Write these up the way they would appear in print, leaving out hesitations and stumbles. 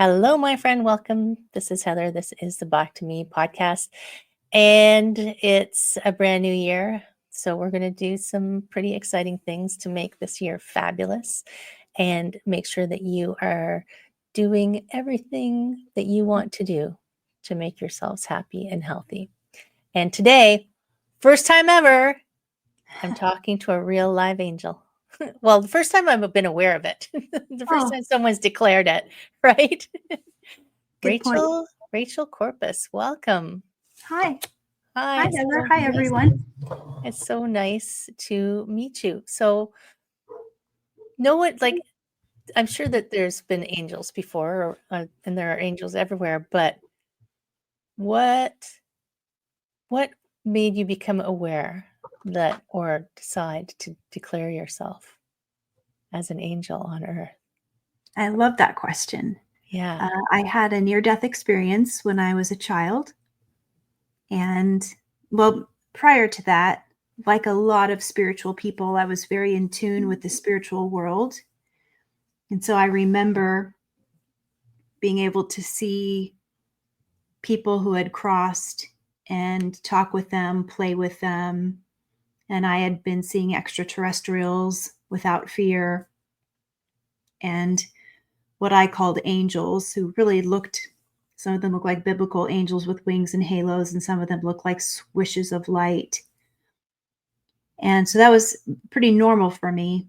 Hello, my friend. Welcome. This is Heather. This is the Back to Me podcast. And it's a brand new year. So we're going to do some pretty exciting things to make this year fabulous and make sure that you are doing everything that you want to do to make yourselves happy and healthy. And today, first time ever, I'm talking to a real live angel. Well, the first time I've been aware of it. The first time someone's declared it, right? Good point. Rachel Corpus, welcome. Hi. Hi, Hi, Heather. Hi, everyone. It's so nice to meet you. So, I'm sure that there's been angels before, and there are angels everywhere. But what made you become aware that, or decide to declare yourself as an angel on Earth? I love that question. Yeah. I had a near-death experience when I was a child. And, well, prior to that, like a lot of spiritual people, I was very in tune with the spiritual world. And so I remember being able to see people who had crossed and talk with them, play with them. And I had been seeing extraterrestrials without fear. And what I called angels, who really looked, some of them look like biblical angels with wings and halos, and some of them look like swishes of light. And so that was pretty normal for me.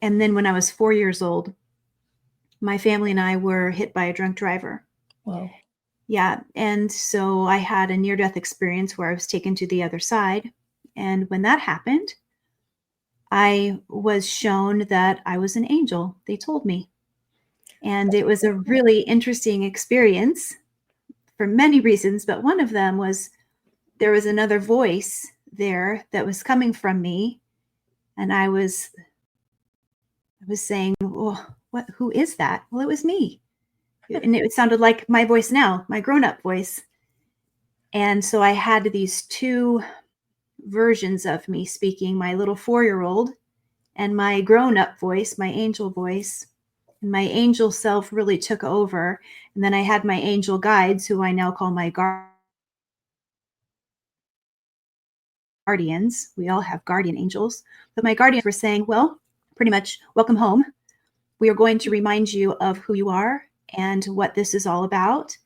And then when I was 4 years old, my family and I were hit by a drunk driver. Whoa. Yeah. And so I had a near-death experience where I was taken to the other side. And when that happened, I was shown that I was an angel. They told me. And it was a really interesting experience for many reasons, but one of them was there was another voice there that was coming from me, and I was saying, well, who is that? Well, it was me. And it sounded like my voice now, my grown-up voice. And so I had these two versions of me speaking, my little 4-year-old and my grown-up voice, my angel voice. And my angel self really took over. And then I had my angel guides, who I now call my guardians. We all have guardian angels. But my guardians were saying, well, pretty much, welcome home. We are going to remind you of who you are and what this is all about.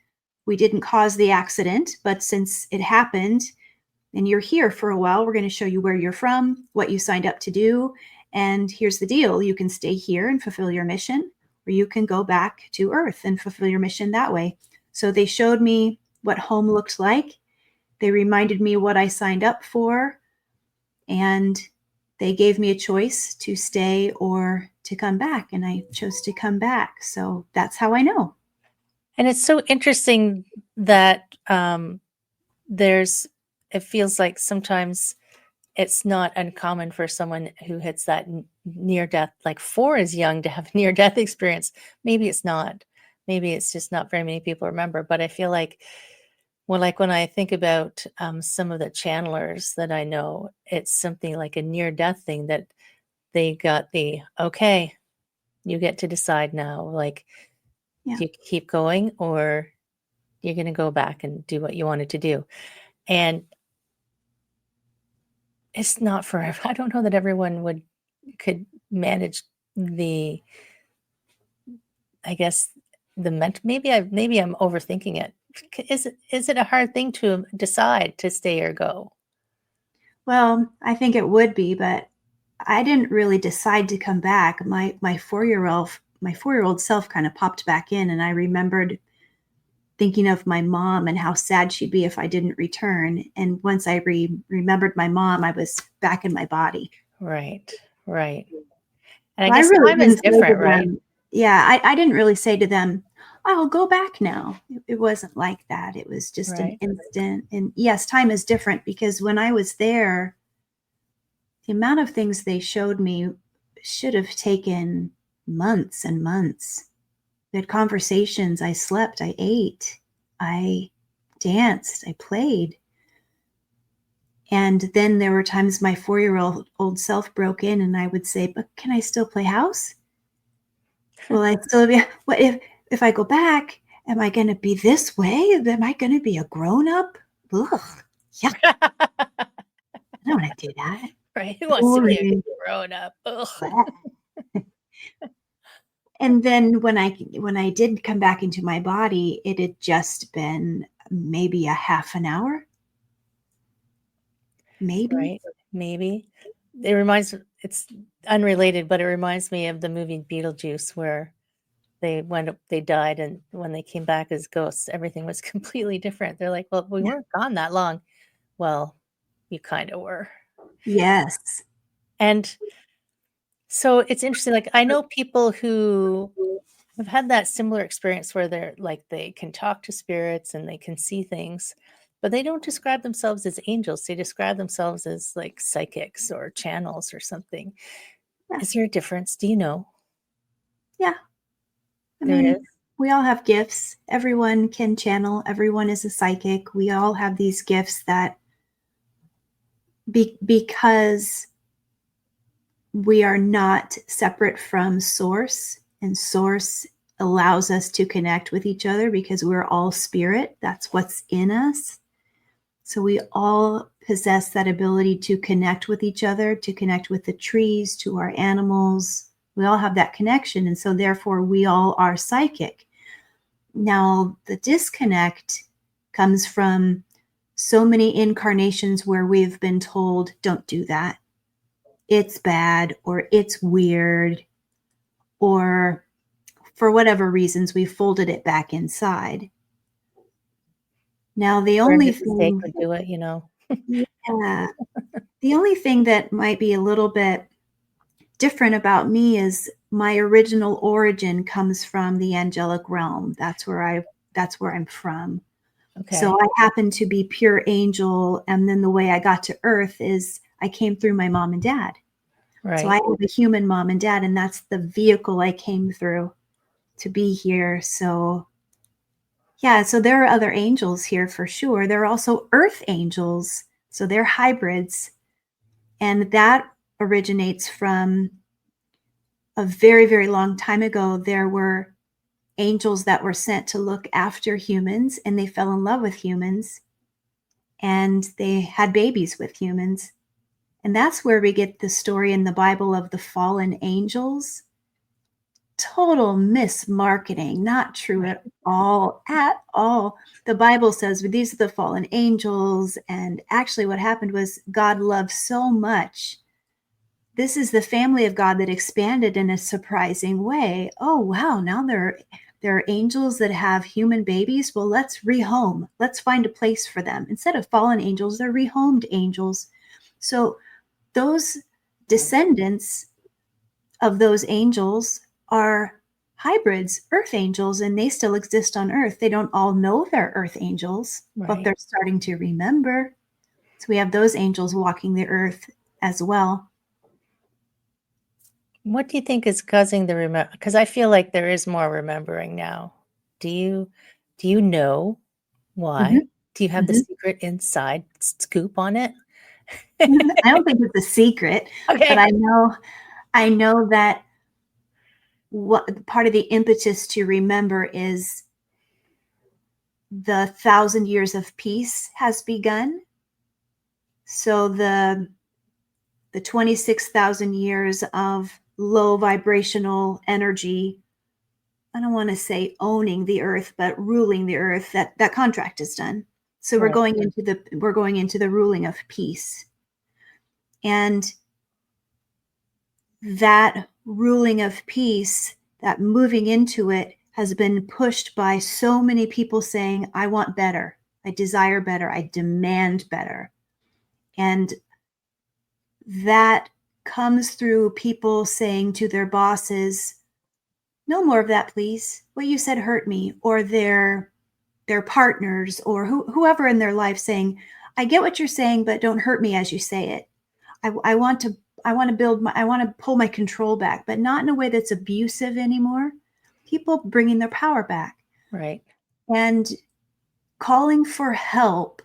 We didn't cause the accident, but since it happened and you're here for a while, we're going to show you where you're from, what you signed up to do. And here's the deal. You can stay here and fulfill your mission, or you can go back to Earth and fulfill your mission that way. So they showed me what home looked like. They reminded me what I signed up for, and they gave me a choice to stay or to come back, and I chose to come back. So that's how I know. And it's so interesting that it feels like sometimes it's not uncommon for someone who hits that near death, like 4 is young to have near death experience. Maybe it's not. Maybe it's just not very many people remember. But I feel like, when I think about some of the channelers that I know, it's something like a near death thing that they got okay, you get to decide now, like, do you keep going or you're going to go back and do what you wanted to do. And it's not forever. I don't know that everyone could manage maybe I'm overthinking it. Is it a hard thing to decide to stay or go? Well, I think it would be, but I didn't really decide to come back. My 4-year-old self kind of popped back in, and I remembered thinking of my mom and how sad she'd be if I didn't return. And once I remembered my mom, I was back in my body. Right. And I guess time is different, right? Yeah, I didn't really say to them, I'll go back now. It wasn't like that. It was just an instant. And yes, time is different, because when I was there, the amount of things they showed me should have taken months and months. We had conversations. I slept, I ate, I danced, I played. And then there were times my 4-year-old self broke in, and I would say, but can I still play house? Well, I'd still be, what if if I go back, am I going to be this way? Am I going to be a grown up? Ugh, yeah, I don't want to do that. Right? Who wants to be a Boring. grown up? Ugh. And then when I did come back into my body, it had just been maybe a half an hour, maybe. Right? Maybe. It's unrelated, but it reminds me of the movie Beetlejuice, where they died, and when they came back as ghosts, everything was completely different. They're like, well, we Yeah. weren't gone that long. Well, you kind of were. Yes. And so it's interesting. Like, I know people who have had that similar experience where they're like, they can talk to spirits and they can see things, but they don't describe themselves as angels. They describe themselves as like psychics or channels or something. Yeah. Is there a difference? Do you know? Yeah. I There mean, is. we all have gifts. Everyone can channel. Everyone is a psychic. We all have these gifts that because we are not separate from source, and source allows us to connect with each other because we're all spirit. That's what's in us. So we all possess that ability to connect with each other, to connect with the trees, to our animals. We all have that connection. And so therefore we all are psychic. Now, the disconnect comes from so many incarnations where we've been told, don't do that. It's bad, or it's weird, or for whatever reasons, we folded it back inside. Now, the Burn only at the stake thing, would do it, you know. yeah, the only thing that might be a little bit different about me is my original origin comes from the angelic realm. That's where I'm from. So Okay. I happen to be pure angel. And then the way I got to earth is I came through my mom and dad. So I Right. have a human mom and dad, and that's the vehicle I came through to be here. So yeah, so there are other angels here for sure. There are also earth angels. So they're hybrids. And that originates from a very, very long time ago. There were angels that were sent to look after humans, and they fell in love with humans, and they had babies with humans. And that's where we get the story in the Bible of the fallen angels. Total mismarketing, not true Right. at all, at all. The Bible says these are the fallen angels. And actually, what happened was God loved so much. This is the family of God that expanded in a surprising way. Oh, wow. Now there are angels that have human babies. Well, let's rehome. Let's find a place for them. Instead of fallen angels, they're rehomed angels. So those descendants of those angels are hybrids, earth angels, and they still exist on earth. They don't all know they're earth angels, but Right. they're starting to remember. So we have those angels walking the earth as well. What do you think is causing the remember? Because I feel like there is more remembering now. Do you know why? Mhm, Do you have the mhm. secret inside scoop on it? I don't think it's a secret, but Okay. I know that what part of the impetus to remember is the 1,000 years of peace has begun. So the 26,000 years of low vibrational energy, I don't want to say owning the earth, but ruling the earth, that contract is done. So we're Right. going into the ruling of peace. And that ruling of peace, that moving into it, has been pushed by so many people saying, I want better, I desire better, I demand better. And that comes through people saying to their bosses, no more of that, please. What you said hurt me. Or their partners, or whoever in their life saying, I get what you're saying, but don't hurt me as you say it. I want to I want to pull my control back, but not in a way that's abusive anymore. People bringing their power back Right. and calling for help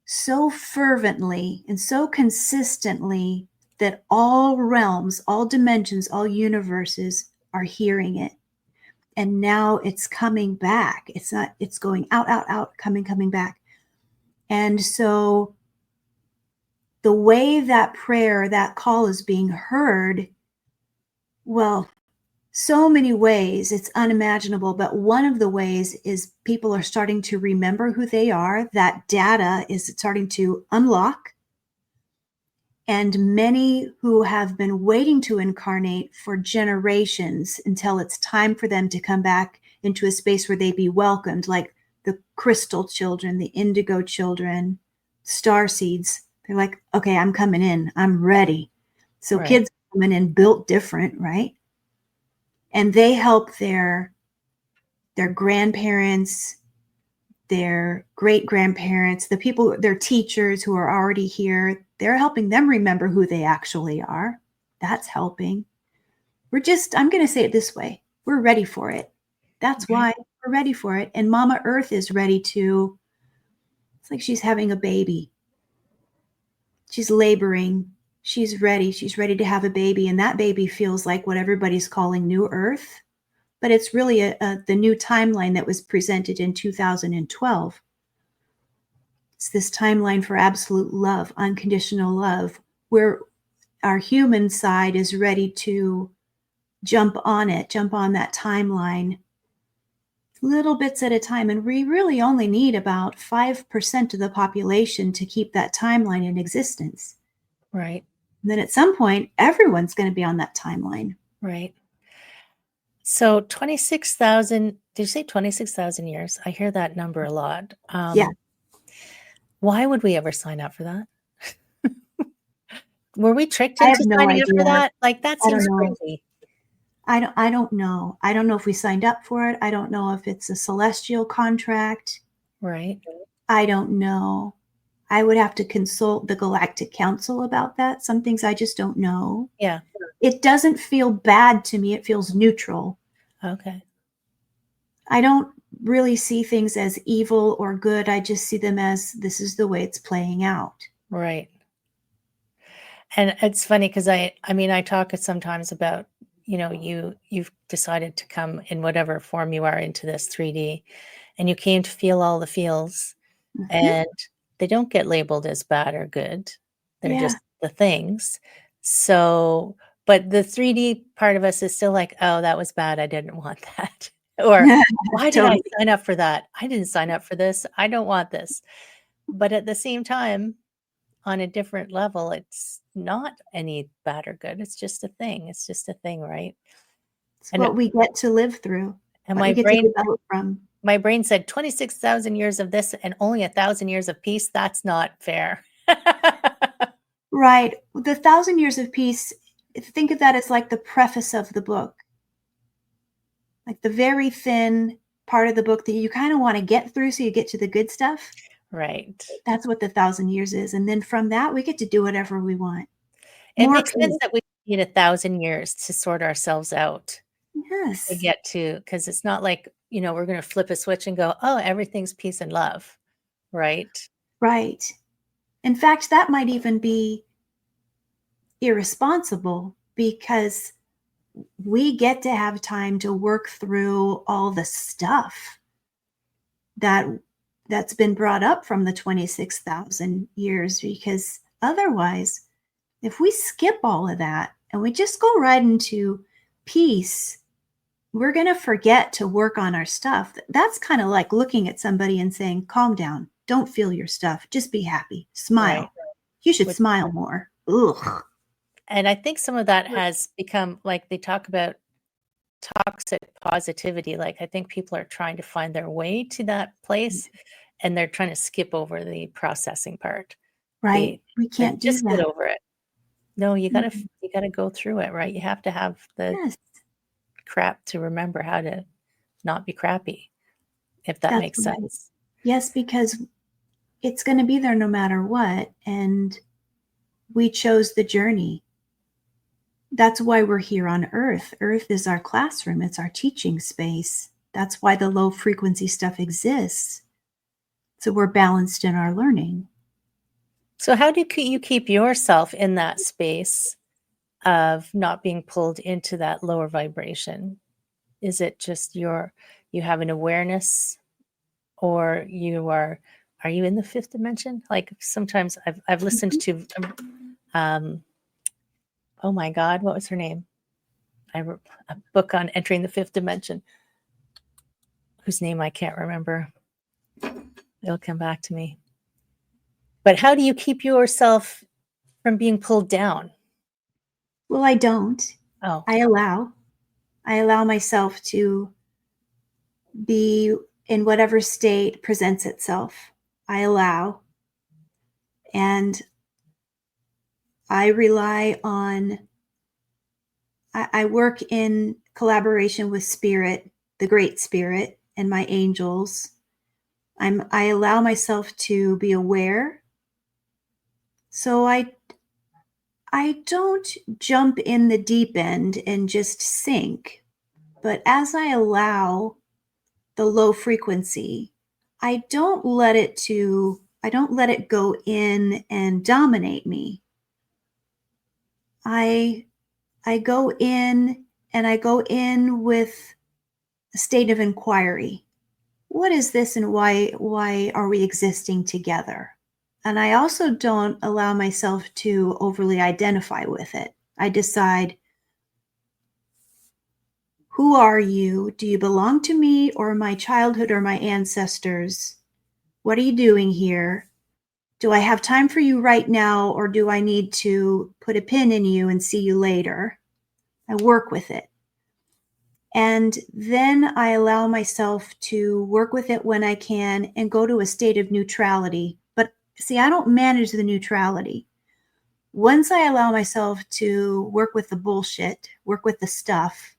so fervently and so consistently that all realms, all dimensions, all universes are hearing it. and now it's coming back. It's not, it's going out, out, out, coming back. And so the way that prayer, that call is being heard, well, so many ways, it's unimaginable. But one of the ways is people are starting to remember who they are. That data is starting to unlock. And many who have been waiting to incarnate for generations until it's time for them to come back into a space where they be welcomed, like the crystal children, the indigo children, star seeds. They're like, okay, I'm coming in. I'm ready. So Right. kids coming in built different, right? And they help their grandparents, their great grandparents, the people, their teachers who are already here, they're helping them remember who they actually are. That's helping. I'm going to say it this way. We're ready for it. That's why we're ready for it. And Mama Earth is ready to, it's like she's having a baby. She's laboring. She's ready. She's ready to have a baby. And that baby feels like what everybody's calling New Earth. But it's really the new timeline that was presented in 2012. It's this timeline for absolute love, unconditional love, where our human side is ready to jump on that timeline, little bits at a time. And we really only need about 5% of the population to keep that timeline in existence. Right. And then at some point, everyone's going to be on that timeline. Right. So 26,000, did you say 26,000 years? I hear that number a lot. Yeah. Why would we ever sign up for that? Were we tricked I have into no signing up for idea. that? Like, that I don't seems know. crazy. I don't know. I don't know if we signed up for it. I don't know if it's a celestial contract. Right. I don't know. I would have to consult the Galactic Council about that. Some things I just don't know. Yeah. It doesn't feel bad to me. It feels neutral. Okay. I don't really see things as evil or good. I just see them as this is the way it's playing out. Right. And it's funny because I mean, I talk sometimes about, you've decided to come in whatever form you are into this 3D, and you came to feel all the feels, Mhm. and they don't get labeled as bad or good. They're Yeah. just the things. So, but the 3D part of us is still like, oh, that was bad. I didn't want that. Or why did I Totally. sign up for that? I didn't sign up for this. I don't want this. But at the same time, on a different level, it's not any bad or good. It's just a thing. It's just a thing, right? It's And what we get to live through, and what we get to develop from. my brain said 26,000 years of this and only 1,000 years of peace. That's not fair. Right. The 1,000 Years of Peace, think of that as like the preface of the book, like the very thin part of the book that you kind of want to get through so you get to the good stuff. Right. That's what the 1,000 years is. And then from that, we get to do whatever we want. It More makes sense peace. that we need 1,000 years to sort ourselves out to Yes. get to, because it's not like, we're going to flip a switch and go, oh, everything's peace and love. Right. Right. In fact, that might even be irresponsible because we get to have time to work through all the stuff that's been brought up from the 26,000 years, because otherwise, if we skip all of that and we just go right into peace, we're going to forget to work on our stuff. That's kind of like looking at somebody and saying, calm down, don't feel your stuff, just be happy, smile. Right. You should Which- smile more. Ugh. And I think some of that has become, like, they talk about toxic positivity. Like, I think people are trying to find their way to that place, and they're trying to skip over the processing part. Right. We Like, can't do just get that. over it. No, you gotta Mhm. you gotta go through it, right? You have to have the Yes, crap to remember how to not be crappy, if that that's makes right. sense. Yes, because it's going to be there no matter what. And we chose the journey. That's why we're here on Earth. Earth is our classroom, it's our teaching space. That's why the low frequency stuff exists. So we're balanced in our learning. So how do you keep yourself in that space of not being pulled into that lower vibration? Is it just you have an awareness, or are you in the fifth dimension? Like sometimes I've listened to oh my God, what was her name? I wrote a book on entering the fifth dimension, whose name I can't remember. It'll come back to me. But how do you keep yourself from being pulled down? Well, I don't. Oh, I allow myself to be in whatever state presents itself. I allow. And I rely on, I work in collaboration with spirit, the great spirit, and my angels. I allow myself to be aware. So I don't jump in the deep end and just sink. But as I allow the low frequency, I don't let it go in and dominate me. I go in, and I go in with a state of inquiry. What is this, and why are we existing together? And I also don't allow myself to overly identify with it. I decide, who are you? Do you belong to me or my childhood or my ancestors? What are you doing here? Do I have time for you right now, or do I need to put a pin in you and see you later? I work with it. And then I allow myself to work with it when I can and go to a state of neutrality. But see, I don't manage the neutrality. Once I allow myself to work with the bullshit, work with the stuff,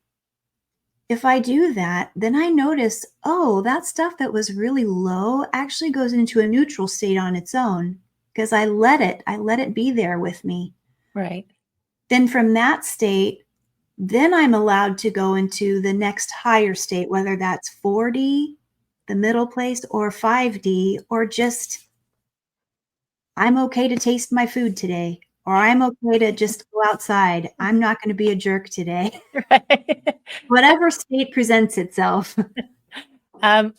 if I do that, then I notice, oh, that stuff that was really low actually goes into a neutral state on its own, because I let it be there with me. right. Then from that state, then I'm allowed to go into the next higher state, whether that's 4D, the middle place, or 5D, or just, I'm okay to taste my food today, or I'm okay to just go outside. I'm not going to be a jerk today. Right. Whatever state presents itself. Have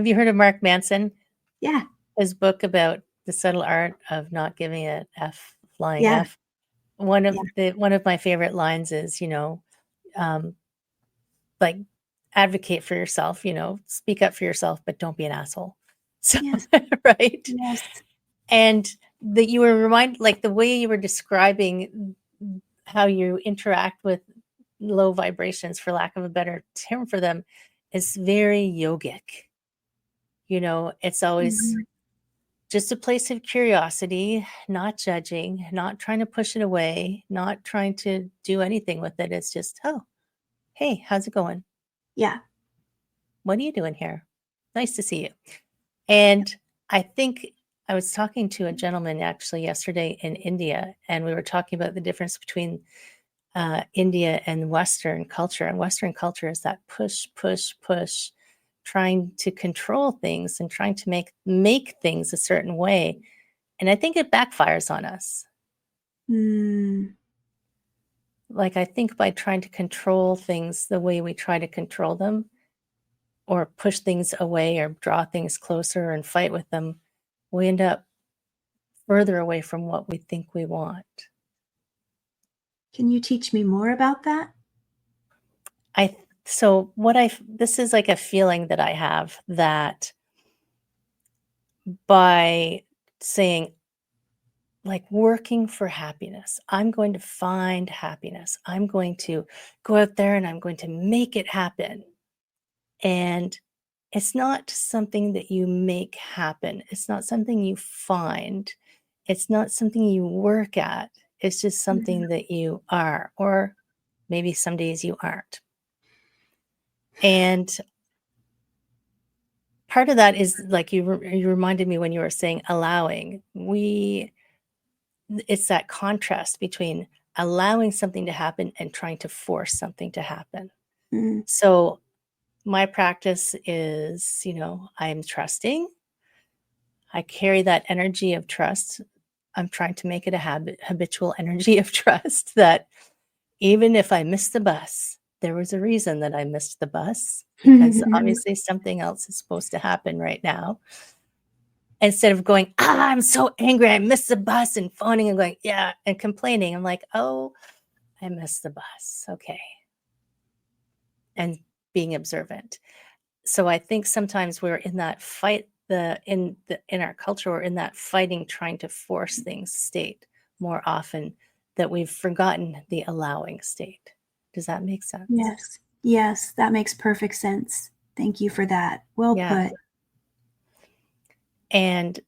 you heard of Mark Manson? Yeah. His book about the subtle art of not giving it flying Yeah. F. One Yeah. of my favorite lines is, um, like, advocate for yourself, speak up for yourself, but don't be an asshole. So, Yes. right. Yes. And that you were reminded, like the way you were describing how you interact with low vibrations, for lack of a better term for them, is very yogic. It's always Mhm. just a place of curiosity, not judging, not trying to push it away, not trying to do anything with it. It's just, oh, hey, how's it going? Yeah. What are you doing here? Nice to see you. And I think I was talking to a gentleman actually yesterday in India, and we were talking about the difference between India and Western culture. And Western culture is that push, push, push, trying to control things and trying to make things a certain way. And I think it backfires on us. Mm. Like, I think by trying to control things the way we try to control them, or push things away, or draw things closer and fight with them, we end up further away from what we think we want. Can you teach me more about that? So this is like a feeling that I have, that by saying, like, working for happiness, I'm going to find happiness. I'm going to go out there and I'm going to make it happen. And it's not something that you make happen. It's not something you find. It's not something you work at. It's just Mhm. something that you are, or maybe some days you aren't. And part of that is, like, you reminded me when you were saying allowing. It's that contrast between allowing something to happen and trying to force something to happen. Mm. So my practice is, I'm trusting. I carry that energy of trust. I'm trying to make it a habitual energy of trust, that even if I miss the bus, there was a reason that I missed the bus, because obviously something else is supposed to happen right now. Instead of going, I'm so angry, I missed the bus, and phoning and going, yeah, and complaining. I'm like, oh, I missed the bus. Okay. And being observant. So I think sometimes we're in that fight, in our culture, we're in that fighting, trying to force things state more often, that we've forgotten the allowing state. Does that make sense? Yes. Yes, that makes perfect sense. Thank you for that. Well put. And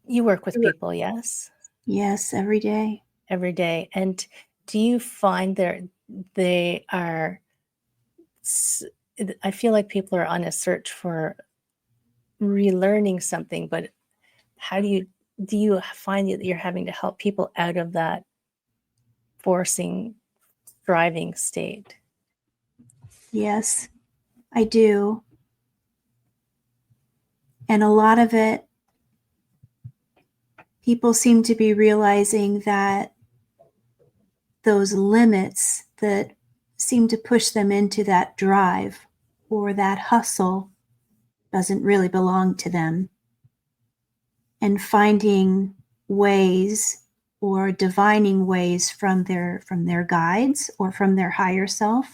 you work with people, yes? Yes, every day. Every day. And do you find they are, I feel like people are on a search for relearning something, but how do you find that you're having to help people out of that forcing, striving state? Yes, I do. And a lot of it, people seem to be realizing that those limits that seem to push them into that drive or that hustle doesn't really belong to them. And finding ways or divining ways from their guides or from their higher self,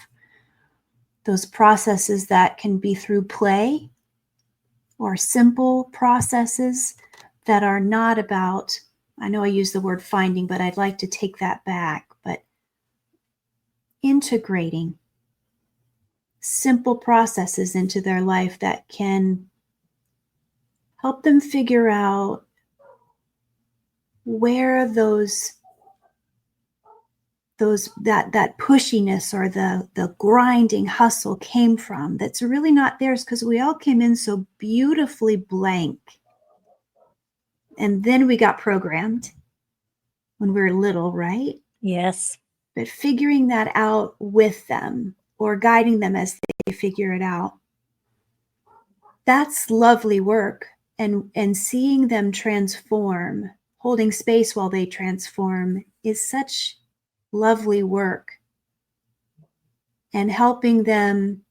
those processes that can be through play or simple processes that are not about, I know I use the word finding, but I'd like to take that back, but integrating simple processes into their life that can help them figure out where that pushiness or the grinding hustle came from, that's really not theirs, because we all came in so beautifully blank. And then we got programmed when we were little, right? Yes. But figuring that out with them or guiding them as they figure it out, that's lovely work. And seeing them transform, holding space while they transform, is such lovely work. And helping them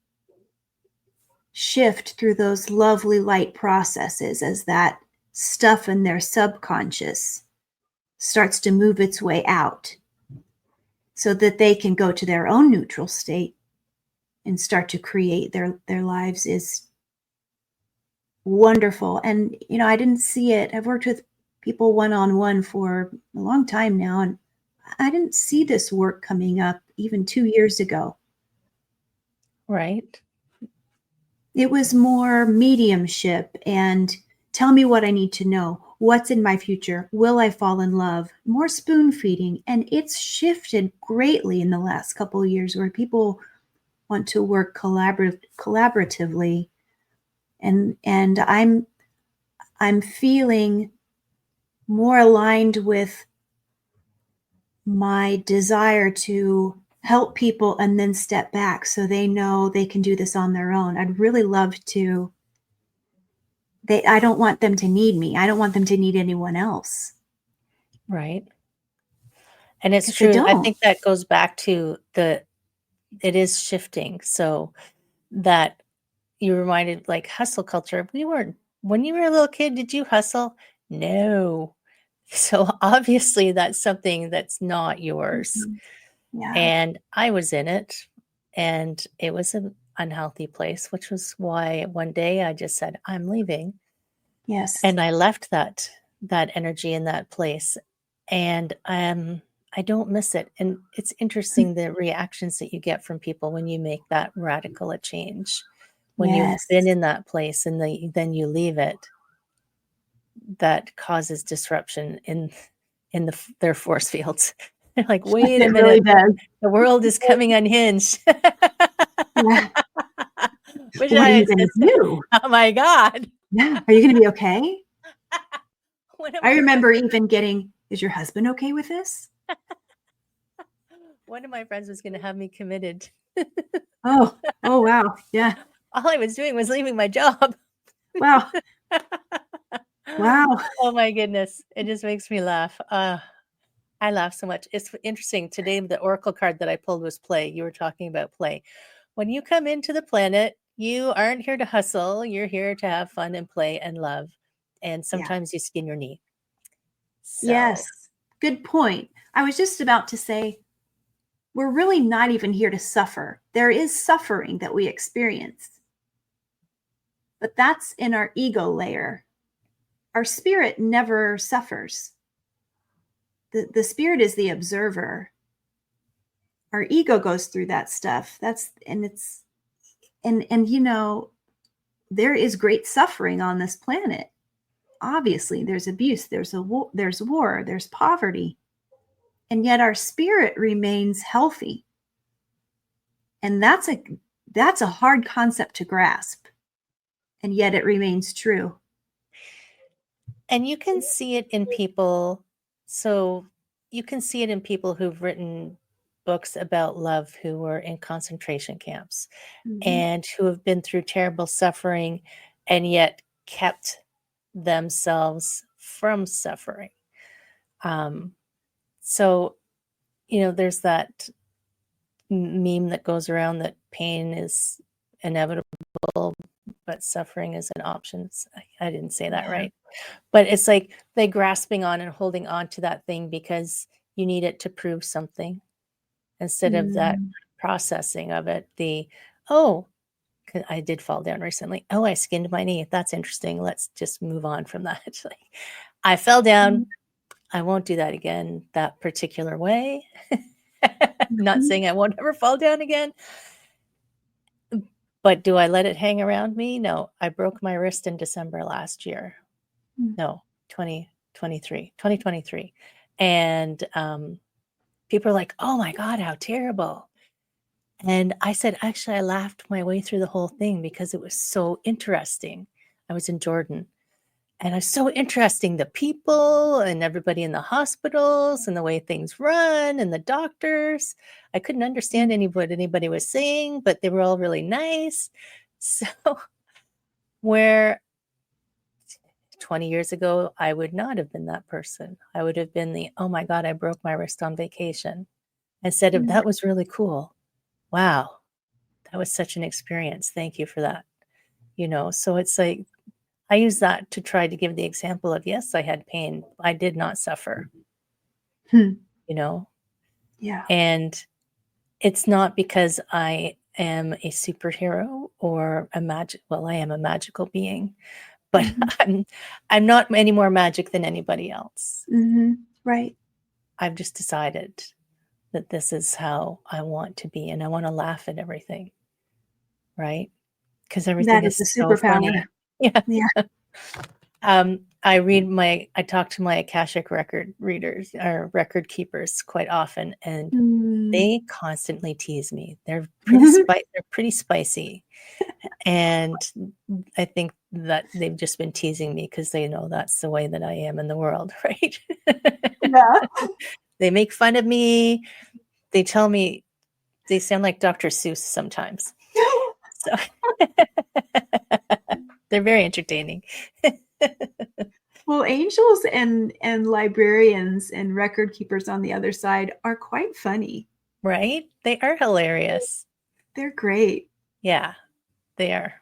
shift through those lovely light processes as that stuff in their subconscious starts to move its way out, so that they can go to their own neutral state and start to create their lives, is wonderful. And, I didn't see it. I've worked with people one-on-one for a long time now, and I didn't see this work coming up even 2 years ago. Right. It was more mediumship and tell me what I need to know. What's in my future? Will I fall in love? More spoon feeding. And it's shifted greatly in the last couple of years, where people want to work collaboratively. And I'm feeling more aligned with my desire to help people and then step back so they know they can do this on their own. I'd really love to. I don't want them to need me. I don't want them to need anyone else. Right. And it's 'Cause they true. I don't. think that goes back to it is shifting. So that you reminded, like, hustle culture. When you were a little kid, did you hustle? No. So obviously that's something that's not yours. Yeah. And I was in it, and it was an unhealthy place, which was why one day I just said, I'm leaving. Yes. And I left that energy in that place. And I don't miss it. And it's interesting the reactions that you get from people when you make that radical a change. When you've Yes. been in that place and then you leave it, that causes disruption in their force fields. They're like, wait a It really minute, does. the world is coming unhinged. Yeah. Wish What I are you had going to said, do? oh my God. Yeah. Are you going to be okay? One of I my remember even getting, is your husband okay with this? one of my friends was going to have me committed. Oh, wow. Yeah. All I was doing was leaving my job. Wow. Wow. Oh my goodness. It just makes me laugh. I laugh so much. It's interesting. Today, the oracle card that I pulled was play. You were talking about play. When you come into the planet, you aren't here to hustle. You're here to have fun and play and love. And Yeah. sometimes you skin your knee. Yes. So, Good point. I was just about to say, we're really not even here to suffer. There is suffering that we experience, but that's in our ego layer. Our spirit never suffers. The spirit is the observer. Our ego goes through that stuff. And you know, there is great suffering on this planet. Obviously, there's abuse, there's war, there's poverty. And yet our spirit remains healthy. And that's a hard concept to grasp. And yet it remains true. and you can see it in people. So you can see it in people who've written books about love who were in concentration camps and who have been through terrible suffering and yet kept themselves from suffering. So, there's that meme that goes around that pain is inevitable, but suffering is an option. I didn't say that right. But it's like they grasping on and holding on to that thing because you need it to prove something instead of that processing of it. Oh, 'cause I did fall down recently. Oh, I skinned my knee. That's interesting. Let's just move on from that. Like, I fell down. I won't do that again that particular way. Not saying I won't ever fall down again. But do I let it hang around me? No. I broke my wrist in December last year. No, 2023. And people are like, oh my God, how terrible. And I said, actually, I laughed my way through the whole thing because it was so interesting. I was in Jordan. And it's so interesting, the people and everybody in the hospitals and the way things run and the doctors. I couldn't understand what anybody was saying, but they were all really nice. So where 20 years ago, I would not have been that person. I would have been oh my God, I broke my wrist on vacation. Instead of, that was really cool. Wow, that was such an experience. Thank you for that. So it's like, I use that to try to give the example of, yes, I had pain. I did not suffer, Yeah. And it's not because I am a superhero or I am a magical being, but I'm not any more magic than anybody else. Right. I've just decided that this is how I want to be, and I want to laugh at everything, right? Because everything That is is a so funny. superpower. Yeah. Yeah. I talk to my Akashic record readers or record keepers quite often, and they constantly tease me. They're pretty spicy. And I think that they've just been teasing me because they know that's the way that I am in the world, right? Yeah. They make fun of me. They tell me they sound like Dr. Seuss sometimes. So they're very entertaining. Well, angels and librarians and record keepers on the other side are quite funny. Right? They are hilarious. They're great. Yeah, they are.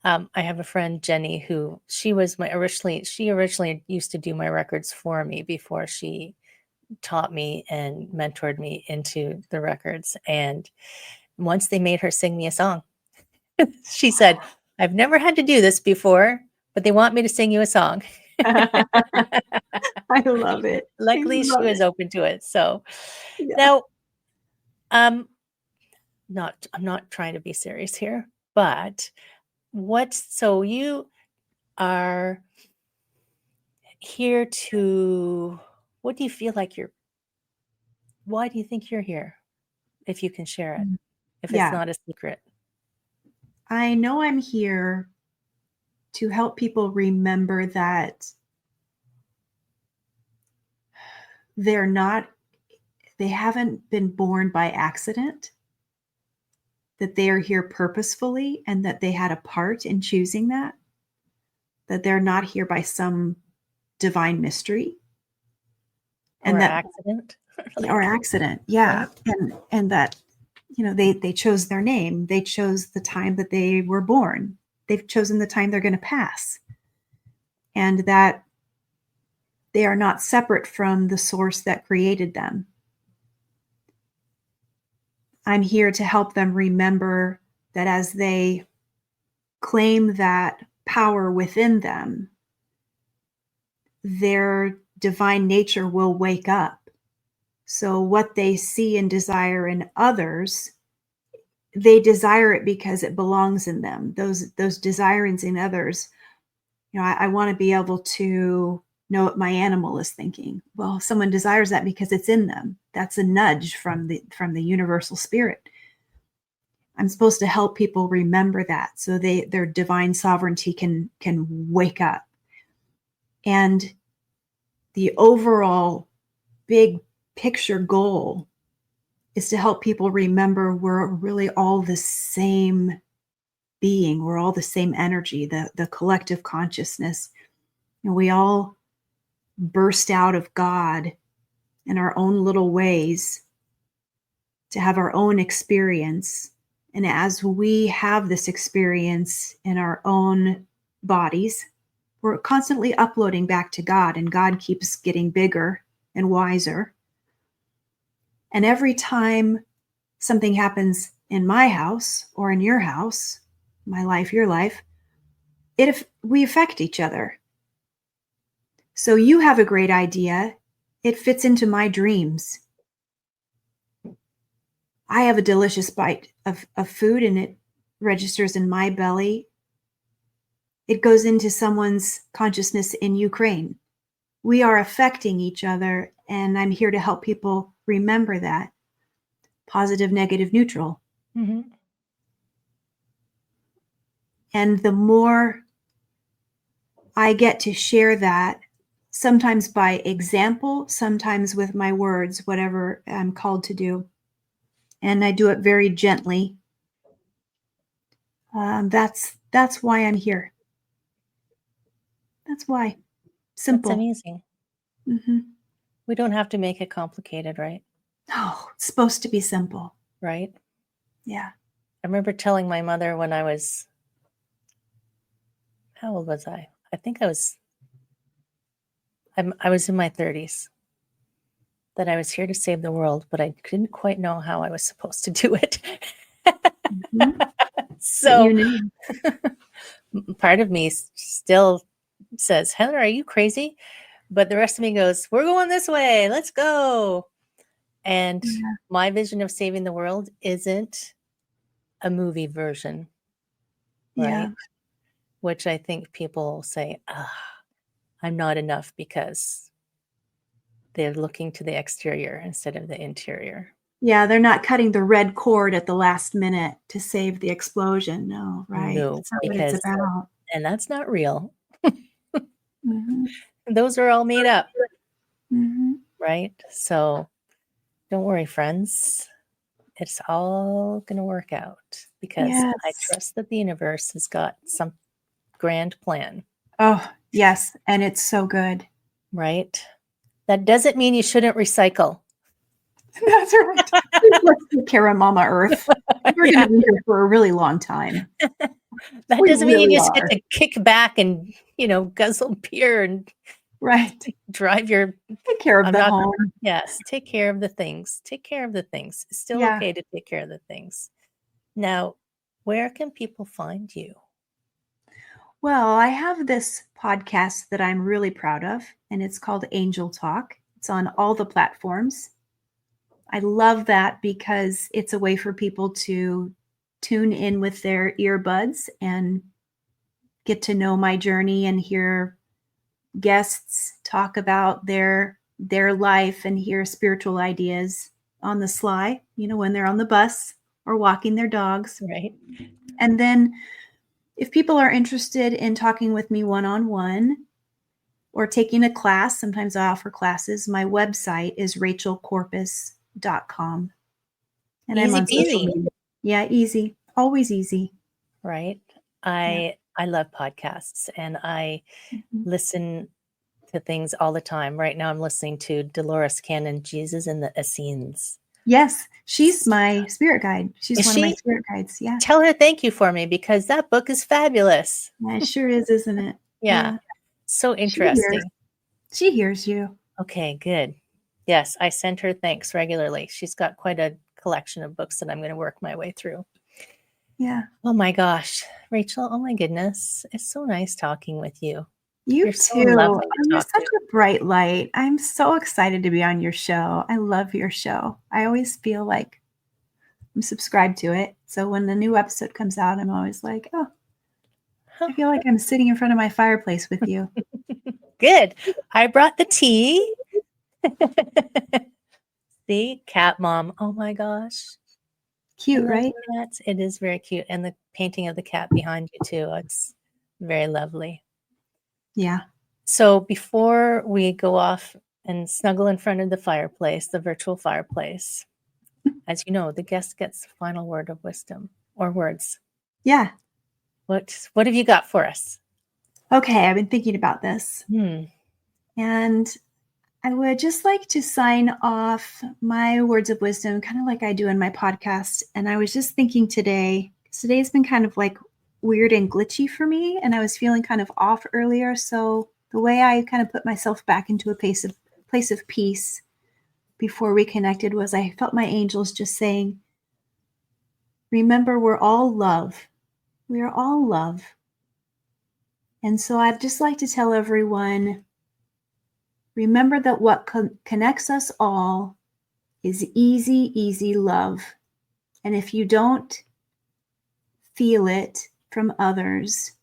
I have a friend, Jenny, who she originally used to do my records for me before she taught me and mentored me into the records. And once they made her sing me a song, she said, I've never had to do this before, but they want me to sing you a song. I love it. Luckily, she was open to it. So Yeah. now, I'm not trying to be serious here, but so you are here to, what do you feel like why do you think you're here? If you can share it, if it's Yeah. not a secret. I know I'm here to help people remember that they haven't been born by accident, that they are here purposefully and that they had a part in choosing that they're not here by some divine mystery, Or and that accident. or Like, accident. Yeah. right? And that, they chose their name. They chose the time that they were born. They've chosen the time they're going to pass. And that they are not separate from the source that created them. I'm here to help them remember that as they claim that power within them, their divine nature will wake up. So what they see and desire in others, they desire it because it belongs in them. Those desirings in others, I want to be able to know what my animal is thinking. Well, someone desires that because it's in them. That's a nudge from the universal spirit. I'm supposed to help people remember that so their divine sovereignty can wake up. And the overall big picture goal is to help people remember we're really all the same being. We're all the same energy, the collective consciousness. We all burst out of God in our own little ways to have our own experience. And as we have this experience in our own bodies, we're constantly uploading back to God, and God keeps getting bigger and wiser. And every time something happens in my house or in your house, my life, your life, we affect each other. So you have a great idea. It fits into my dreams. I have a delicious bite of food and it registers in my belly. It goes into someone's consciousness in Ukraine. We are affecting each other, and I'm here to help people remember that. Positive, negative, neutral. Mm-hmm. And the more I get to share that, sometimes by example, sometimes with my words, whatever I'm called to do, and I do it very gently. That's why I'm here. That's why. That's Simple. amazing. Mm-hmm. We don't have to make it complicated, right? Oh, it's supposed to be simple. Right? Yeah. I remember telling my mother when I was, how old was I? I think I was in my 30s, that I was here to save the world, but I didn't quite know how I was supposed to do it. Mm-hmm. But So you knew. part of me still says, Heather, are you crazy? But the rest of me goes, we're going this way. Let's go. And Yeah. my vision of saving the world isn't a movie version, right? Yeah. Which I think people say, I'm not enough because they're looking to the exterior instead of the interior. Yeah, they're not cutting the red cord at the last minute to save the explosion. No, right. No, That's not what it's because, about. and that's not real. Mm-hmm. Those are all made up, Mm-hmm. right? So don't worry, friends. It's all going to work out because I Yes. trust that the universe has got some grand plan, Oh, yes. And it's so good. right? That doesn't mean you shouldn't recycle. That's right. Let's take care of Mama Earth. We're Yeah. going to be here for a really long time. That We doesn't mean really you just get are. to kick back and, guzzle beer and Right. drive your, Take care of I'm the not, home. yes, take care of the things. Take care of the things. It's still Yeah. okay to take care of the things. Now, where can people find you? Well, I have this podcast that I'm really proud of, and it's called Angel Talk. It's on all the platforms. I love that because it's a way for people to tune in with their earbuds and get to know my journey and hear guests talk about their life and hear spiritual ideas on the sly, when they're on the bus or walking their dogs. Right? And then if people are interested in talking with me one-on-one or taking a class, sometimes I offer classes. My website is rachelcorpus.com. And I'm Easy on social peasy, media. Yeah, easy. Always easy. right? Yeah. I love podcasts and I Mhm. listen to things all the time. Right now, I'm listening to Dolores Cannon, Jesus and the Essenes. Yes, she's my spirit guide. She's Is one of my she? spirit guides. Yeah. Tell her thank you for me, because that book is fabulous. Yeah, it sure is, isn't it? Yeah. So She hears. interesting. She hears you. Okay, good. Yes, I send her thanks regularly. She's got quite a collection of books that I'm going to work my way through. Yeah. Oh my gosh, Rachel, oh my goodness. It's so nice talking with you. You You're so too. lovely to You're talk such to. a bright light. I'm so excited to be on your show. I love your show. I always feel like I'm subscribed to it. So when the new episode comes out, I'm always like, oh, I feel like I'm sitting in front of my fireplace with you. Good. I brought the tea. See, cat mom. Oh my gosh. Cute, right? Cats. It is very cute. And the painting of the cat behind you too. It's very lovely. Yeah. So before we go off and snuggle in front of the fireplace, the virtual fireplace, as you know, the guest gets the final word of wisdom or words. Yeah. What have you got for us? Okay, I've been thinking about this. And I would just like to sign off my words of wisdom, kind of like I do in my podcast. And I was just thinking today's been kind of like weird and glitchy for me. And I was feeling kind of off earlier. So the way I kind of put myself back into a place of peace before we connected was I felt my angels just saying, remember, we're all love. We are all love. And so I'd just like to tell everyone, remember that what connects us all is easy, easy love. And if you don't feel it from others,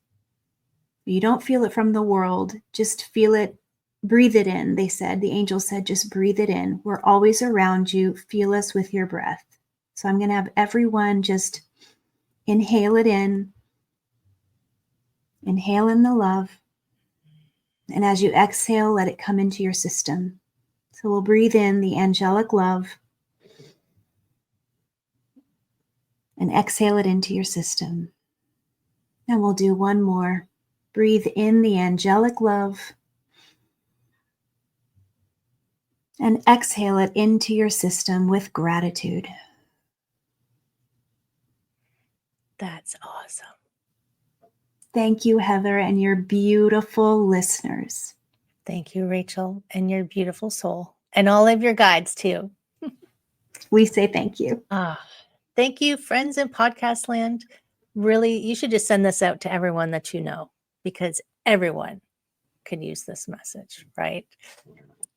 you don't feel it from the world, just feel it, breathe it in. They said, the angel said, just breathe it in. We're always around you. Feel us with your breath. So I'm going to have everyone just inhale it in. Inhale in the love. And as you exhale, let it come into your system. So we'll breathe in the angelic love and exhale it into your system. And we'll do one more. Breathe in the angelic love and exhale it into your system with gratitude. That's awesome. Thank you, Heather, and your beautiful listeners. Thank you, Rachel, and your beautiful soul, and all of your guides too. We say thank you. Thank you, friends in podcast land. Really, you should just send this out to everyone that you know, because everyone could use this message, right?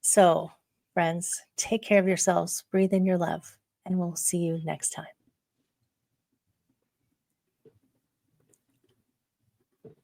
So, friends, take care of yourselves, breathe in your love, and we'll see you next time.